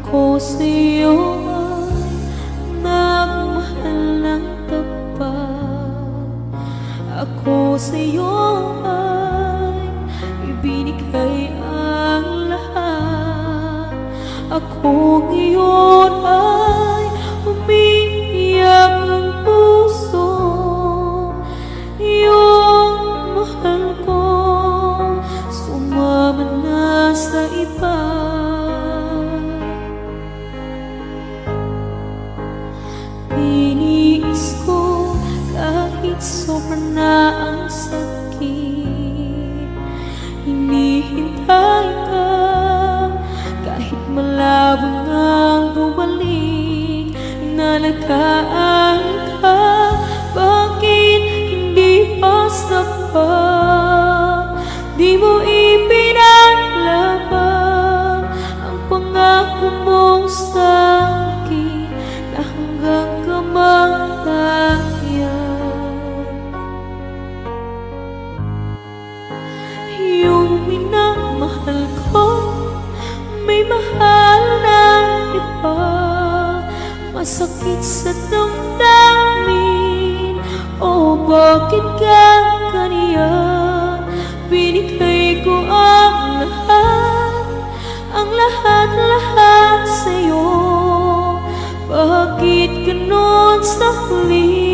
Ako sa'yo ay nagmahal ng tapat. Ako sa'yo ay ibinigay ang lahat. Ako ngayon ay umiiyak ng puso. Yung mahal ko sumama na sa iba. Iniis ko kahit sobra na ang sakit. Hinihintay ka kahit malabo nang bumalik. Inalagaan ka, bakit hindi pa sapat? Di mo ipinaglaban ang pangako mong sa'kin na hanggang kamatayan. Yung minamahal ko may mahal na iba. Masakit sa damdamin, oh bakit ka ganyan? Binigay ko ang lahat sa'yo. Bakit ganon sa huli?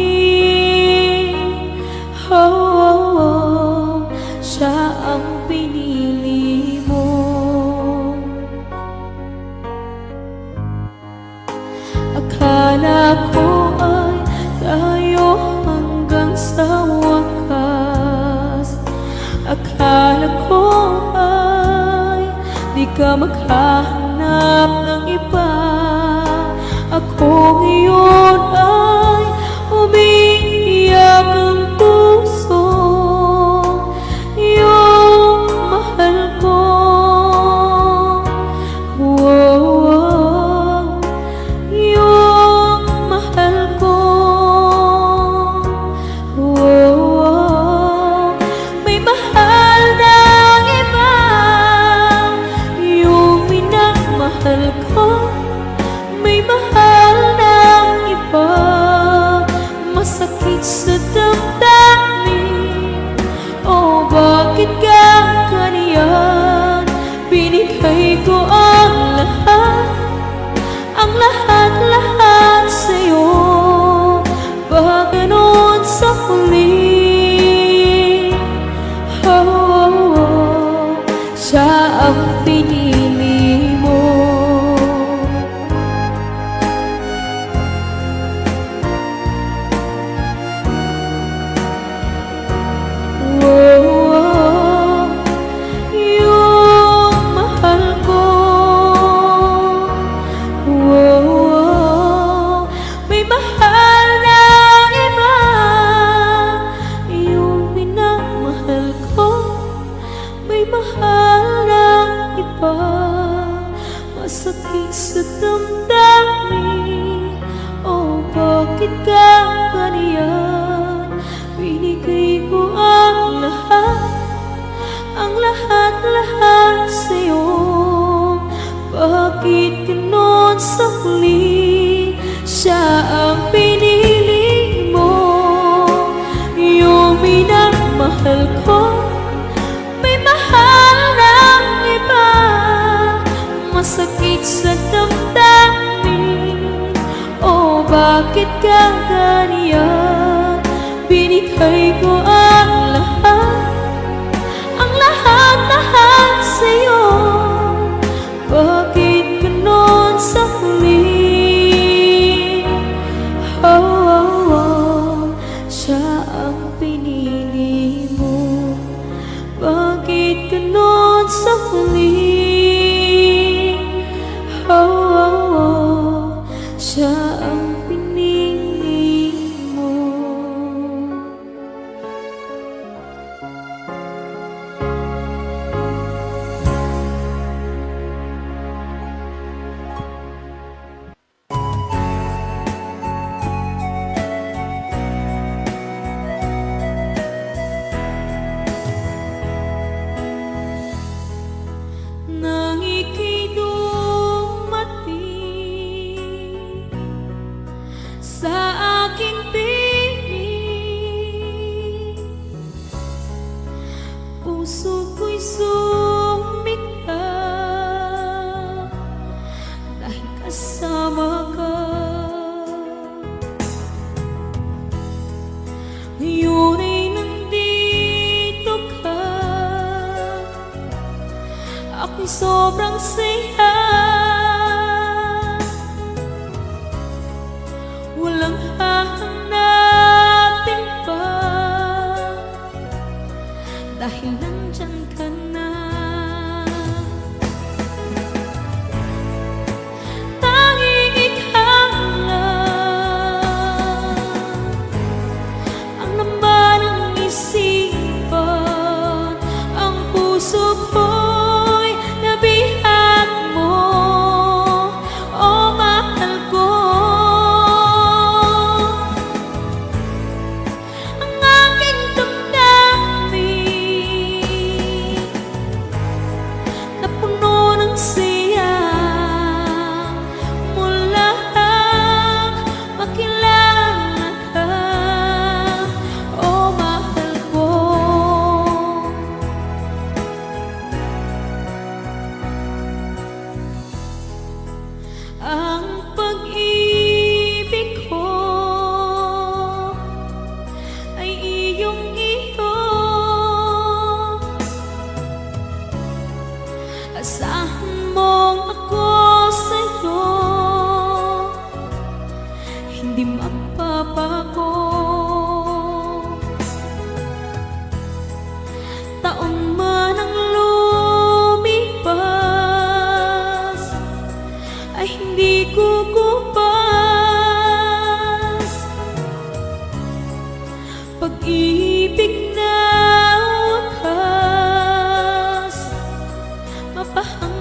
Oh, siya ang pinili mo. Akala ko ay tayo hanggang sa wakas. Akala ko ay di ka maghahanap ng iba. Ako ngayon ay umiiyak ang puso. Yung mahal ko, wow, yung mahal ko, wow, may mahal ng iba. Yung minamahal ko may mahal ng iba. Masakit sa damdamin, oh bakit ka ganyan? Binigay ko ang lahat sa'yo. Bakit ganon sa huli? Oh, siya ang pinili mo. Masakit sa damdamin, oh bakit ka ganyan? Binigay ko ang lahat sa'yo. Bakit ganon sa huli? Siya ang pinili mo. Yung minamahal ko may mahal ng iba. Masakit sa damdamin, oh bakit ka ganyan? Binigay ko ang lahat sa'yo. Bakit ganon sa huli? Oh, siya ang pinili mo. Bakit ganon sa huli? Siya ang pinili mo. ko'y sumiklap dahil kasama ka. Ngayon ay nandito ka, ako'y sobrang saya. Walang hahanapin pa dahil nandyan ka na. Tanging ikaw lang ang laman ng isipan, ang puso ko'y nabihag mo, o mahal ko. Ang aking damdamin na puno ng siya mula makilala ka, o mahal ko. Ang pag-ibig ko ay iyong-iyo, asahan mong ako sa'yo hindi magbabago. Taon man ang lumipas ay hindi kukupas. Pag-ibig na wakas, mapahang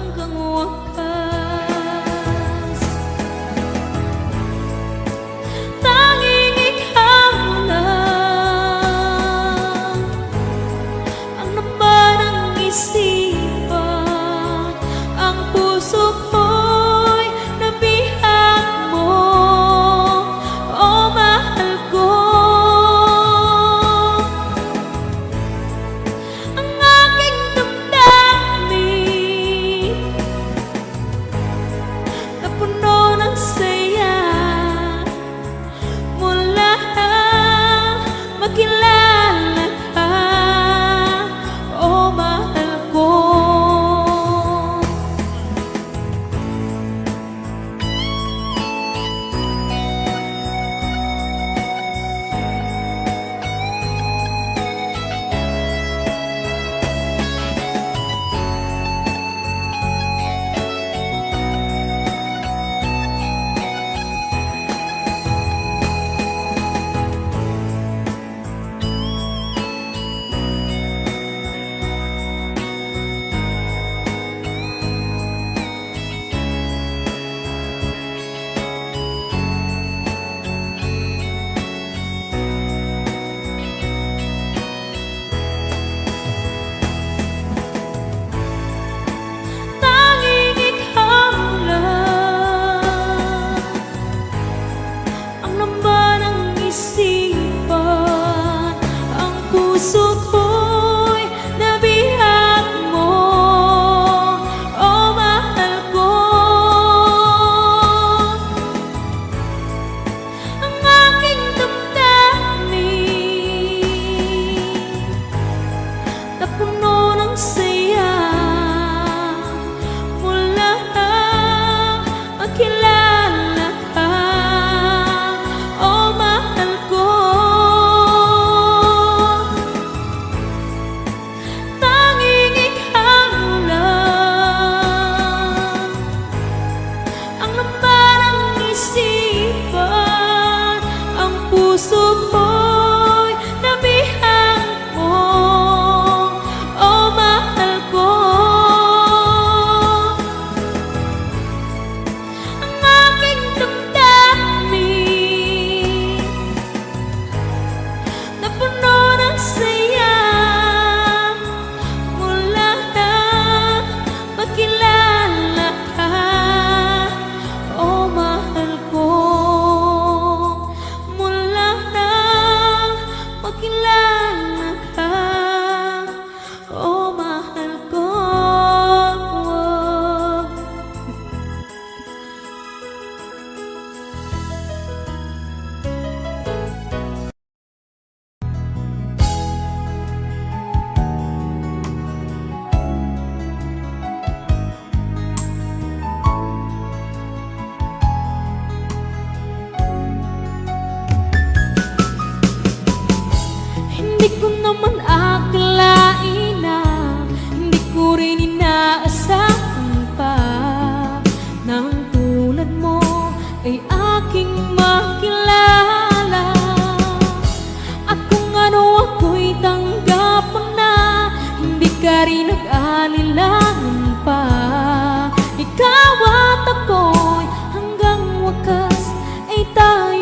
ko rin inaasahan pa nang tulad mo ay aking makilala. At kung ano ako'y tanggap mo na, hindi ka rin nag-alilangan pa. Ikaw at ako'y hanggang wakas ay tayo